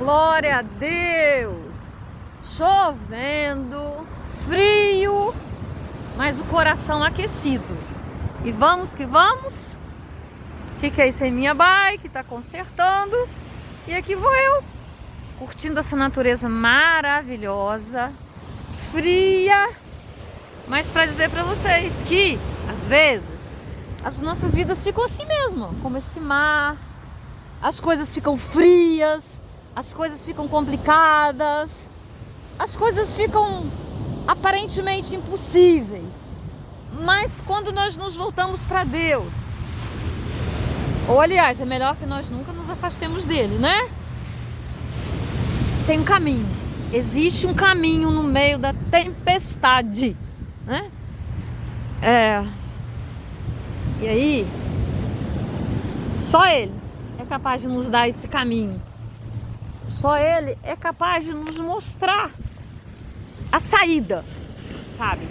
Glória a Deus! Chovendo, frio, mas o coração aquecido. E vamos que vamos. Fiquei sem minha bike, tá consertando. E aqui vou eu, curtindo essa natureza maravilhosa, fria. Mas para dizer para vocês que, às vezes, as nossas vidas ficam assim mesmo, como esse mar. As coisas ficam frias, as coisas ficam complicadas, as coisas ficam aparentemente impossíveis. Mas quando nós nos voltamos para Deus, ou aliás, é melhor que nós nunca nos afastemos dele, né? Tem um caminho, existe um caminho no meio da tempestade, né? E aí, só ele é capaz de nos dar esse caminho. Só ele é capaz de nos mostrar a saída, sabe?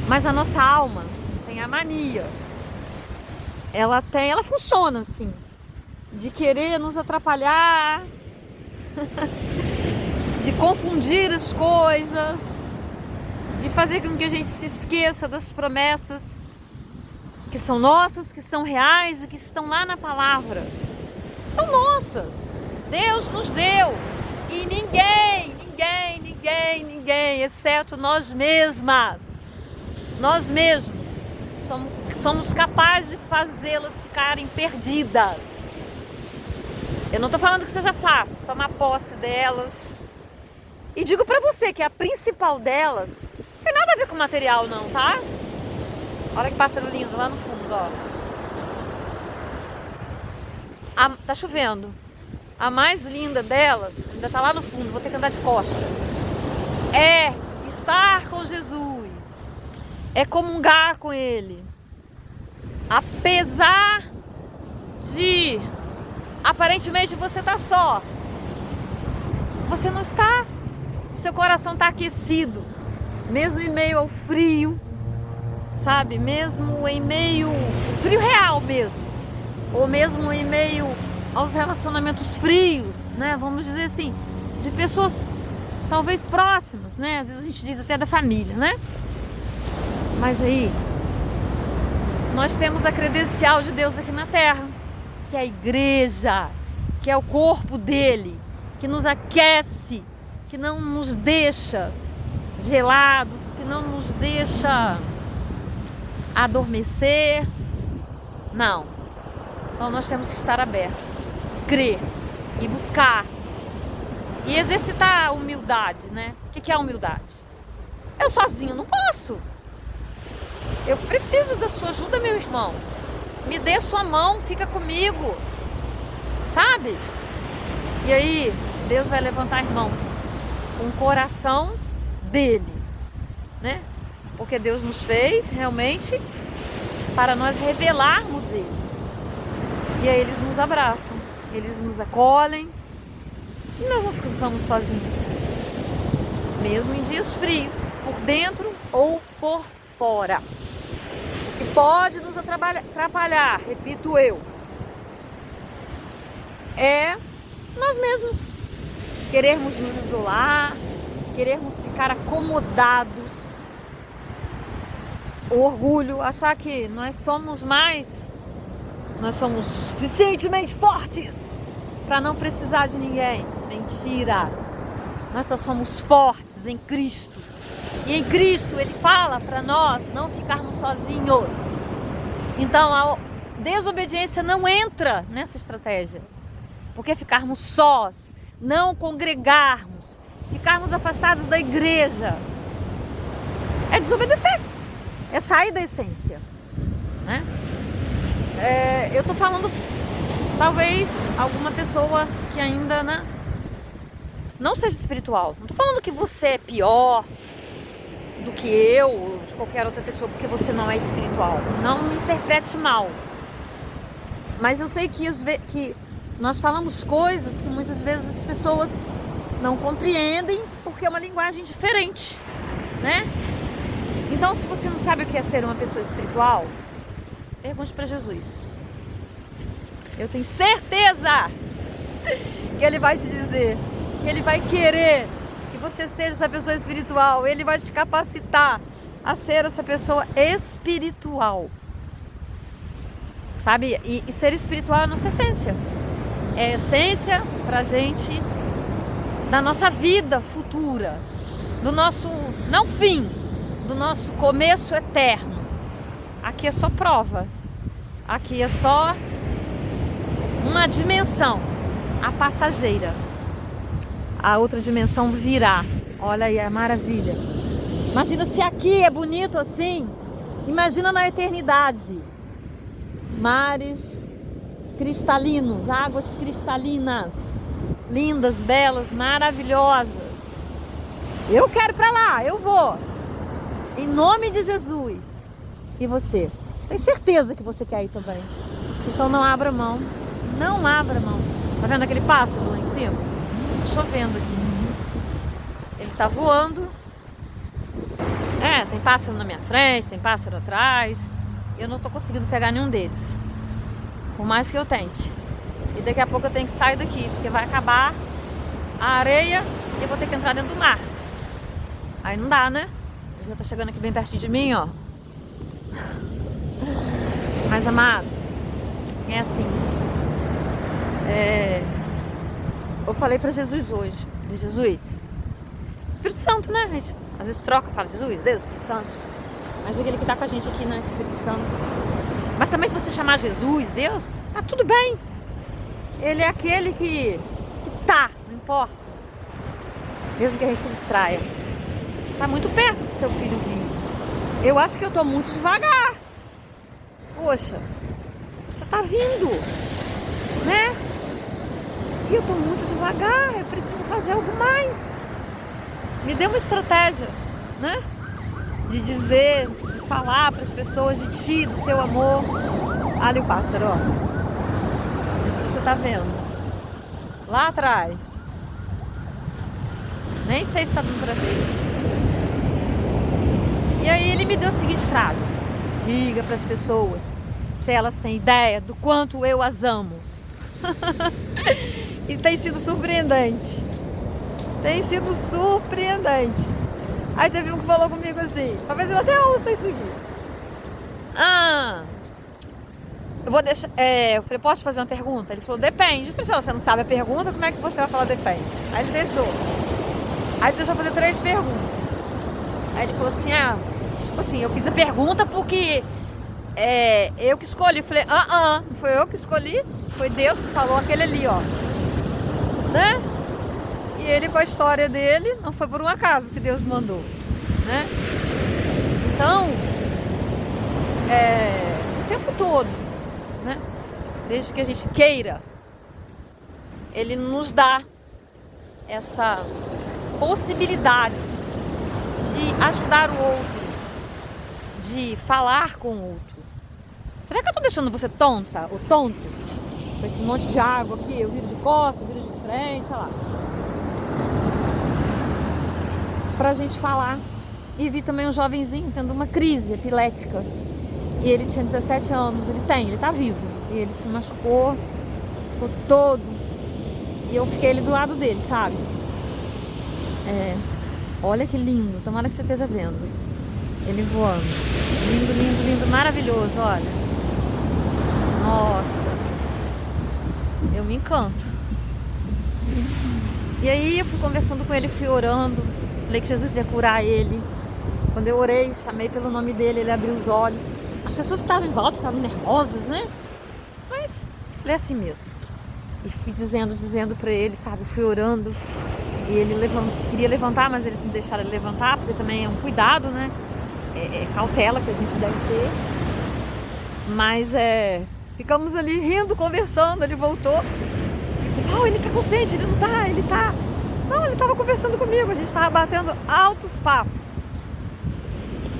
Mas a nossa alma tem a mania. Ela funciona assim, de querer nos atrapalhar, de confundir as coisas, de fazer com que a gente se esqueça das promessas que são nossas, que são reais e que estão lá na palavra. São nossas. Deus nos deu. E ninguém, exceto nós mesmas, nós mesmos, somos capazes de fazê-las ficarem perdidas. Eu não estou falando que seja fácil tomar posse delas. E digo para você que a principal delas não tem nada a ver com material não, tá? Olha que pássaro lindo lá no fundo, ó. Tá chovendo. A mais linda delas ainda tá lá no fundo, vou ter que andar de costas. É estar com Jesus. É comungar com Ele. Apesar de aparentemente você tá só, você não está. O seu coração tá aquecido, mesmo em meio ao frio, sabe? Mesmo em meio ao frio real mesmo, ou mesmo em meio aos relacionamentos frios, né? Vamos dizer assim, de pessoas talvez próximas, né? Às vezes a gente diz até da família, né? Mas aí nós temos a credencial de Deus aqui na terra, que é a igreja, que é o corpo dele, que nos aquece, que não nos deixa gelados, que não nos deixa adormecer. Não. Então nós temos que estar abertos, crer e buscar e exercitar a humildade, né? O que é a humildade? Eu sozinho não posso. Eu preciso da sua ajuda, meu irmão. Me dê sua mão, fica comigo, sabe? E aí Deus vai levantar irmãos com o coração dele, né? Porque Deus nos fez realmente para nós revelarmos ele. E aí eles nos abraçam, eles nos acolhem e nós não ficamos sozinhos, mesmo em dias frios, por dentro ou por fora. O que pode nos atrapalhar, repito eu, é nós mesmos querermos nos isolar, querermos ficar acomodados, o orgulho, achar que nós somos suficientemente fortes para não precisar de ninguém. Mentira! Nós só somos fortes em Cristo. E em Cristo Ele fala para nós não ficarmos sozinhos. Então a desobediência não entra nessa estratégia. Porque ficarmos sós, não congregarmos, ficarmos afastados da igreja, é desobedecer. É sair da essência, né? Eu tô falando, talvez, alguma pessoa que ainda não seja espiritual. Não tô falando que você é pior do que eu ou de qualquer outra pessoa porque você não é espiritual. Não me interprete mal. Mas eu sei que nós falamos coisas que muitas vezes as pessoas não compreendem porque é uma linguagem diferente, né? Então, se você não sabe o que é ser uma pessoa espiritual, pergunte para Jesus. Eu tenho certeza que Ele vai te dizer que Ele vai querer que você seja essa pessoa espiritual. Ele vai te capacitar a ser essa pessoa espiritual. Sabe? E ser espiritual é a nossa essência. É a essência pra gente da nossa vida futura, do nosso, não fim, do nosso começo eterno. Aqui é só prova. Aqui é só uma dimensão, a passageira. A outra dimensão virá. Olha aí, é maravilha. Imagina se aqui é bonito assim. Imagina na eternidade. Mares cristalinos, águas cristalinas, lindas, belas, maravilhosas. Eu quero ir pra lá, eu vou. Em nome de Jesus. E você? Tenho certeza que você quer ir também. Então não abra mão. Não abra mão. Tá vendo aquele pássaro lá em cima? Tá chovendo aqui. Ele tá voando. Tem pássaro na minha frente, tem pássaro atrás. Eu não tô conseguindo pegar nenhum deles. Por mais que eu tente. E daqui a pouco eu tenho que sair daqui, porque vai acabar a areia e eu vou ter que entrar dentro do mar. Aí não dá, né? Já tá chegando aqui bem pertinho de mim, ó. Mas, amados, é assim. Eu falei pra Jesus hoje. Jesus, Espírito Santo, né, gente? Às vezes troca, fala Jesus, Deus, Espírito Santo. Mas aquele que tá com a gente aqui não é Espírito Santo. Mas também se você chamar Jesus, Deus, tá tudo bem. Ele é aquele que tá, não importa. Mesmo que a gente se distraia. Tá muito perto do seu filho vir. Eu acho que eu tô muito devagar. Poxa, você tá vindo, né? E eu tô muito devagar, eu preciso fazer algo mais. Me dê uma estratégia, né? De dizer, de falar para as pessoas de ti, do teu amor. Olha o pássaro, ó. Isso que você tá vendo. Lá atrás. Nem sei se tá dando pra ver. E aí ele me deu a seguinte frase: diga para as pessoas se elas têm ideia do quanto eu as amo. E tem sido surpreendente. Tem sido surpreendente. Aí teve um que falou comigo assim, talvez eu até ouça isso aqui. Eu vou deixar. Eu falei, posso te fazer uma pergunta? Ele falou, depende. Eu falei, se você não sabe a pergunta, como é que você vai falar depende? Aí ele deixou. Aí ele deixou fazer 3 perguntas. Aí ele falou assim, tipo assim, eu fiz a pergunta porque eu que escolhi. Eu falei, não foi eu que escolhi, foi Deus que falou aquele ali, ó. Né? E ele com a história dele, não foi por um acaso que Deus mandou, né? Então, o tempo todo, né? Desde que a gente queira, Ele nos dá essa possibilidade de ajudar o outro, de falar com o outro. Será que eu tô deixando você tonta ou tonto? Com esse monte de água aqui, eu viro de costas, eu viro de frente, olha lá. Pra gente falar. E vi também um jovenzinho tendo uma crise epilética. E ele tinha 17 anos, ele tá vivo. E ele se machucou, ficou todo. E eu fiquei ali do lado dele, sabe? Olha que lindo, tomara que você esteja vendo. Ele voando. Lindo, lindo, lindo, maravilhoso, olha. Nossa. Eu me encanto. E aí eu fui conversando com ele, fui orando. Falei que Jesus ia curar ele. Quando eu orei, chamei pelo nome dele, ele abriu os olhos. As pessoas que estavam em volta ficavam nervosas, né? Mas falei assim mesmo. E fui dizendo pra ele, sabe? Fui orando. E ele queria levantar, mas eles não deixaram ele levantar, porque também é um cuidado, né? É cautela que a gente deve ter. Mas ficamos ali rindo, conversando, ele voltou. Pessoal, ele tá consciente, ele não tá, ele tá. Não, ele tava conversando comigo, a gente tava batendo altos papos.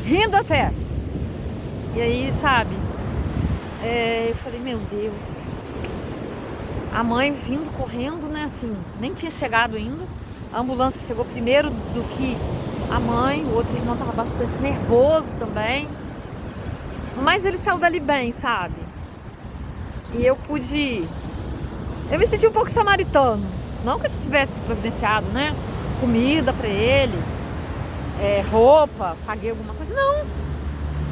Rindo até. E aí, sabe? Eu falei, meu Deus. A mãe vindo correndo, né? Assim, nem tinha chegado ainda. A ambulância chegou primeiro do que a mãe. O outro irmão tava bastante nervoso também. Mas ele saiu dali bem, sabe? E eu me senti um pouco samaritano. Não que eu tivesse providenciado, né? Comida pra ele, roupa, paguei alguma coisa. Não.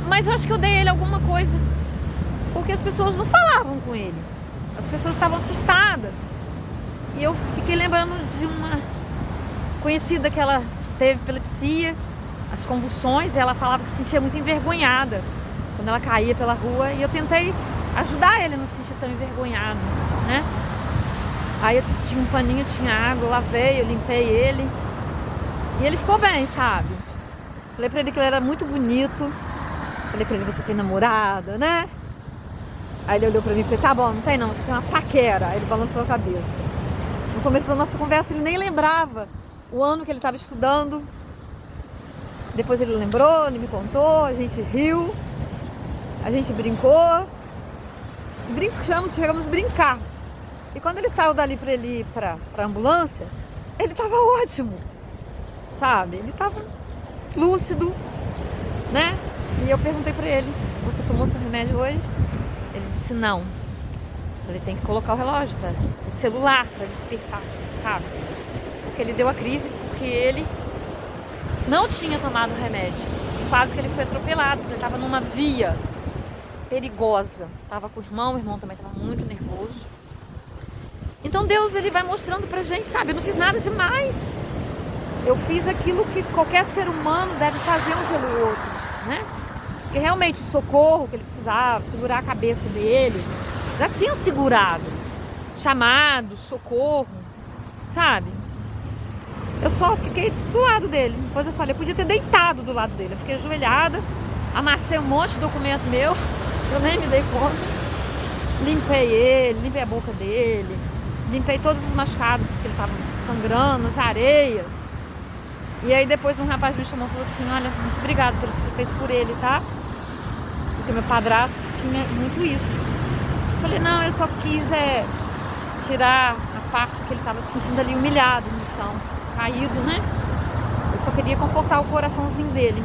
Mas eu acho que eu dei ele alguma coisa. Porque as pessoas não falavam com ele. As pessoas estavam assustadas. E eu fiquei lembrando de uma conhecida que ela teve epilepsia, as convulsões, e ela falava que se sentia muito envergonhada quando ela caía pela rua. E eu tentei ajudar ele a não se sentir tão envergonhado, né? Aí eu tinha um paninho, tinha água, eu lavei, eu limpei ele. E ele ficou bem, sabe? Falei pra ele que ele era muito bonito. Falei pra ele, você tem namorada, né? Aí ele olhou pra mim e falei, tá bom, não tem não, você tem uma paquera. Aí ele balançou a cabeça. No começo da nossa conversa ele nem lembrava o ano que ele estava estudando. Depois ele lembrou, ele me contou, a gente riu, a gente brincou. Chegamos a brincar. E quando ele saiu dali pra ele ir pra ambulância, ele tava ótimo, sabe? Ele tava lúcido, né? E eu perguntei pra ele, você tomou seu remédio hoje? Ele disse não. Ele tem que colocar o relógio, o celular para despertar, sabe? Porque ele deu a crise porque ele não tinha tomado o remédio. E quase que ele foi atropelado, porque ele estava numa via perigosa. Estava com o irmão também estava muito nervoso. Então Deus, ele vai mostrando pra gente, sabe? Eu não fiz nada demais. Eu fiz aquilo que qualquer ser humano deve fazer um pelo outro, né? Porque realmente o socorro que ele precisava, segurar a cabeça dele, já tinham segurado, chamado, socorro, sabe? Eu só fiquei do lado dele. Depois eu falei, eu podia ter deitado do lado dele. Eu fiquei ajoelhada, amassei um monte de documento meu, eu nem me dei conta. Limpei ele, limpei a boca dele, limpei todos os machucados que ele estava sangrando, as areias. E aí depois um rapaz me chamou e falou assim, olha, muito obrigado pelo que você fez por ele, tá? Porque meu padrasto tinha muito isso. Eu falei, não, eu só quis tirar a parte que ele estava se sentindo ali humilhado no chão, caído, né? Eu só queria confortar o coraçãozinho dele.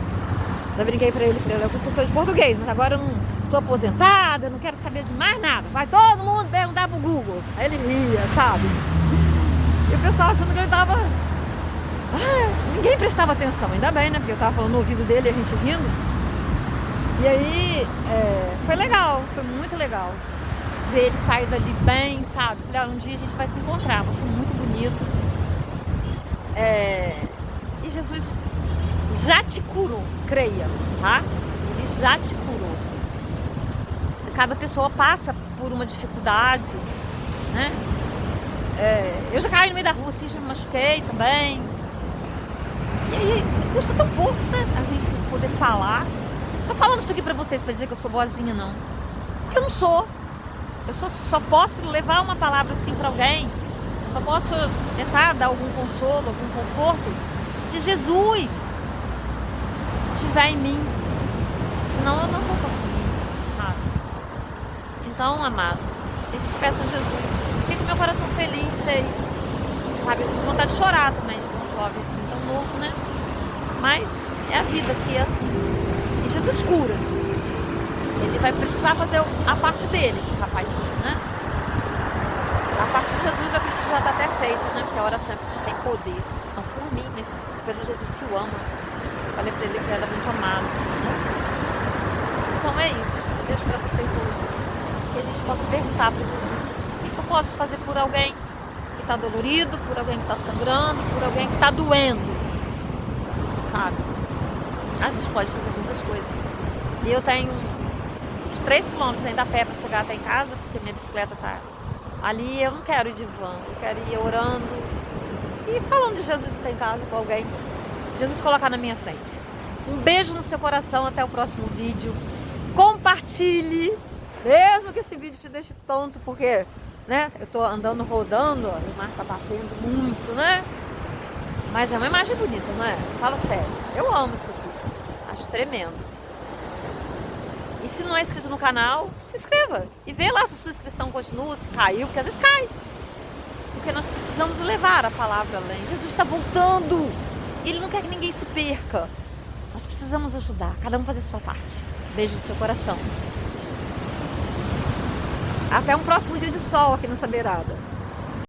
Eu brinquei pra ele, eu sou professor de português, mas agora eu não tô aposentada, eu não quero saber de mais nada. Vai todo mundo perguntar pro Google. Aí ele ria, sabe? E o pessoal achando que ele tava... ninguém prestava atenção, ainda bem, né? Porque eu tava falando no ouvido dele e a gente rindo. E aí, foi legal, foi muito legal ver ele sair dali bem, sabe? Falei, um dia a gente vai se encontrar, vai ser muito bonito. E Jesus já te curou, creia, tá? Ele já te curou. Cada pessoa passa por uma dificuldade, né? Eu já caí no meio da rua assim, já me machuquei também. E aí, custa tão pouco, né? A gente poder falar. Não tô falando isso aqui pra vocês pra dizer que eu sou boazinha, não. Porque eu não sou. Eu só posso levar uma palavra assim pra alguém. Só posso tentar dar algum consolo, algum conforto, se Jesus estiver em mim. Senão eu não vou conseguir, sabe? Então, amados, a gente peça a Jesus. Fiquei com meu coração feliz, cheio. Sabe? Eu tive vontade de chorar também, de ver um jovem assim, tão novo, né? Mas é a vida que é assim. E Jesus cura, assim. Ele vai precisar fazer a parte dele, esse rapazinho, né? A parte de Jesus eu acredito que já está até feita, né? Porque a oração tem poder. Não por mim, mas pelo Jesus que o ama. Eu falei pra ele que ele é muito amado, né? Então é isso. Eu deixo pra vocês hoje. Que a gente possa perguntar para Jesus: o que eu posso fazer por alguém que está dolorido, por alguém que está sangrando, por alguém que está doendo, sabe? A gente pode fazer muitas coisas. E eu tenho uns 3 quilômetros ainda a pé para chegar até em casa, porque minha bicicleta tá ali. Eu não quero ir de van, eu quero ir orando e falando de Jesus que tá em casa com alguém. Jesus colocar na minha frente. Um beijo no seu coração, até o próximo vídeo. Compartilhe, mesmo que esse vídeo te deixe tonto, porque, né, eu tô andando, rodando, ó, o mar tá batendo muito, né? Mas é uma imagem bonita, não é? Fala sério, eu amo isso aqui, acho tremendo. E se não é inscrito no canal, se inscreva e vê lá se a sua inscrição continua, se caiu, porque às vezes cai. Porque nós precisamos levar a palavra além. Jesus está voltando, Ele não quer que ninguém se perca. Nós precisamos ajudar, cada um fazer a sua parte. Beijo no seu coração. Até um próximo dia de sol aqui nessa beirada.